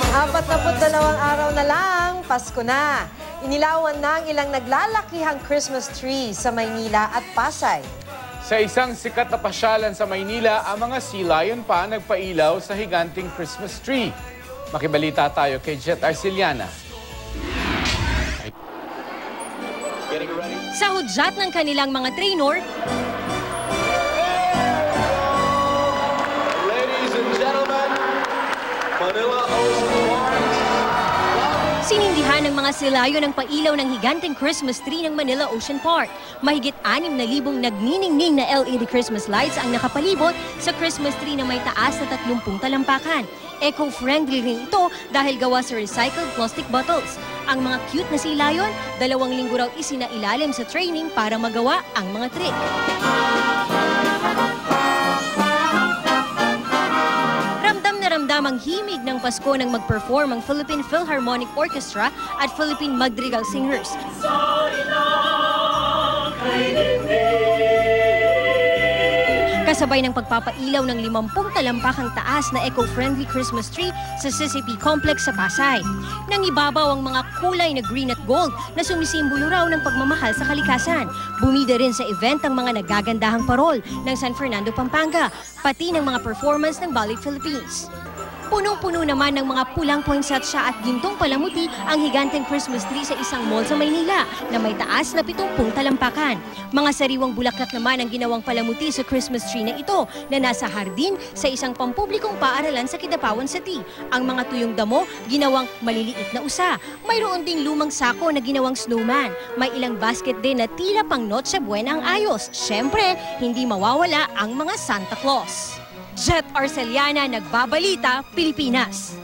42 araw na lang, Pasko na. Inilawan na ang ilang naglalakihang Christmas tree sa Maynila at Pasay. Sa isang sikat na pasyalan sa Maynila, ang mga sea lion pa nagpailaw sa higanting Christmas tree. Makibalita tayo kay Jet Arceliana. Sa hudyat ng kanilang mga trainer, Ladies and gentlemen, Manila Ocean Park. sinindihan ng mga silayon ang pailaw ng higanteng Christmas tree ng Manila Ocean Park. Mahigit 6,000 nagniningning na LED Christmas lights ang nakapalibot sa Christmas tree na may taas na 30 talampakan. Eco-friendly rin ito dahil gawa sa recycled plastic bottles. Ang mga cute na silayon, 2 linggo raw isinailalim sa training para magawa ang mga trick. Ramdam ang himig ng Pasko nang mag-perform ang Philippine Philharmonic Orchestra at Philippine Madrigal Singers. Kasabay ng pagpapailaw ng 50 talampakang taas na eco-friendly Christmas tree sa CCP Complex sa Pasay. Nangibabaw ang mga kulay na green at gold na sumisimbolo raw ng pagmamahal sa kalikasan. Bumida rin sa event ang mga nagagandahang parol ng San Fernando, Pampanga, pati ng mga performance ng Ballet Philippines. Punong-puno naman ng mga pulang poinsettia at gintong palamuti ang higanteng Christmas tree sa isang mall sa Maynila na may taas na 70 talampakan. Mga sariwang bulaklak naman ang ginawang palamuti sa Christmas tree na ito na nasa hardin sa isang pampublikong paaralan sa Kidapawan City. Ang mga tuyong damo ginawang maliliit na usa. Mayroon ding lumang sako na ginawang snowman. May ilang basket din na tila pang Noche Buena ang ayos. Siyempre, hindi mawawala ang mga Santa Claus. Jet Arceliana, Nagbabalita, Pilipinas.